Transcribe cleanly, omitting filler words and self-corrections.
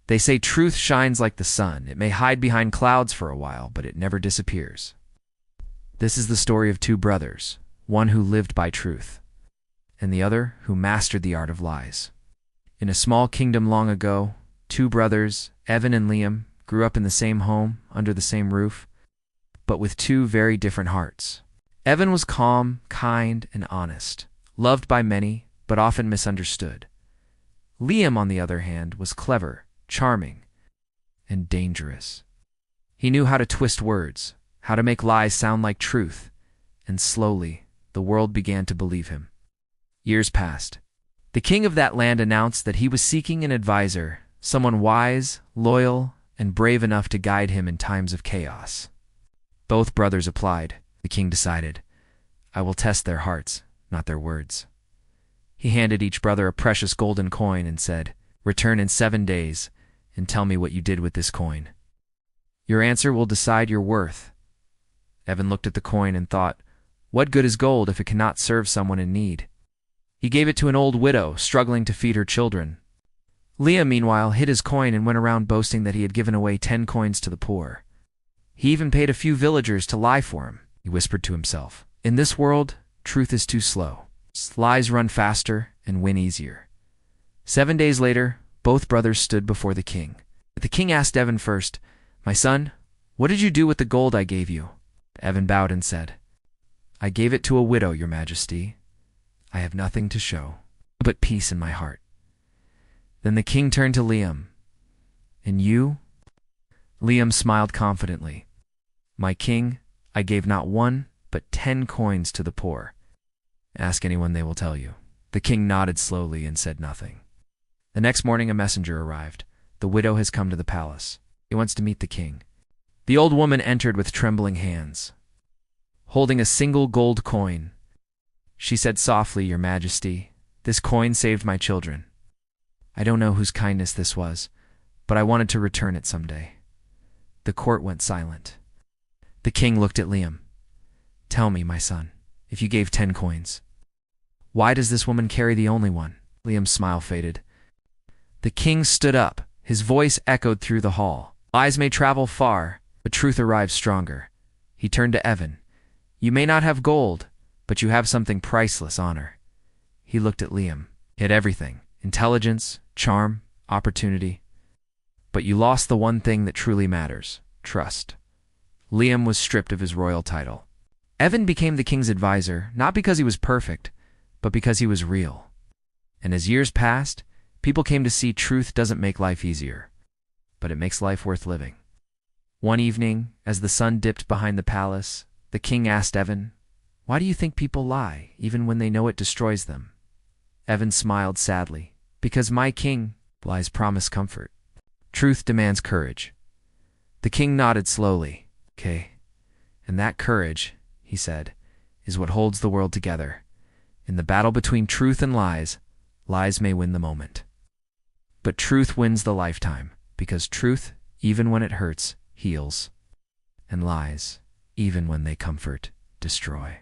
They say truth shines like the sun. It may hide behind clouds for a while, but it never disappears. This is the story of two brothers, one who lived by truth, and the other who mastered the art of lies. In a small kingdom long ago, two brothers, Evan and Liam, grew up in the same home, under the same roof, but with two very different hearts. Evan was calm, kind, and honest, loved by many, but often misunderstood. Liam, on the other hand, was clever, charming, and dangerous. He knew how to twist words, how to make lies sound like truth, and slowly, the world began to believe him. Years passed. The king of that land announced that he was seeking an advisor, someone wise, loyal, and brave enough to guide him in times of chaos. Both brothers applied. The king decided, I will test their hearts, not their words. He handed each brother a precious golden coin and said, return in 7 days and tell me what you did with this coin. Your answer will decide your worth. Evan looked at the coin and thought, what good is gold if it cannot serve someone in need? He gave it to an old widow struggling to feed her children. Liam, meanwhile, hid his coin and went around boasting that he had given away 10 coins to the poor. He even paid a few villagers to lie for him. He whispered to himself, in this world, truth is too slow. Lies run faster and win easier. 7 days later, both brothers stood before the king. But the king asked Evan first, my son, what did you do with the gold I gave you? Evan bowed and said, I gave it to a widow, your majesty. I have nothing to show, but peace in my heart. Then the king turned to Liam. And you? Liam smiled confidently. My king, I gave not 1, but 10 coins to the poor. Ask anyone, they will tell you. The king nodded slowly and said nothing. The next morning a messenger arrived. The widow has come to the palace. He wants to meet the king. The old woman entered with trembling hands, holding a single gold coin. She said softly, your majesty, this coin saved my children. I don't know whose kindness this was, but I wanted to return it someday. The court went silent. The king looked at Liam. Tell me, my son, if you gave 10 coins, why does this woman carry the only one? Liam's smile faded. The king stood up. His voice echoed through the hall. Lies may travel far, but truth arrives stronger. He turned to Evan. You may not have gold, but you have something priceless, honor. He looked at Liam. He had everything, intelligence, charm, opportunity. But you lost the one thing that truly matters, trust. Liam was stripped of his royal title. Evan became the king's advisor, not because he was perfect, but because he was real. And as years passed, people came to see truth doesn't make life easier, but it makes life worth living. One evening, as the sun dipped behind the palace, the king asked Evan, why do you think people lie, even when they know it destroys them? Evan smiled sadly. Because my king, lies promise comfort. Truth demands courage. The king nodded slowly. Okay. And that courage, he said, is what holds the world together. In the battle between truth and lies, lies may win the moment. But truth wins the lifetime, because truth, even when it hurts, heals. And lies, even when they comfort, destroy.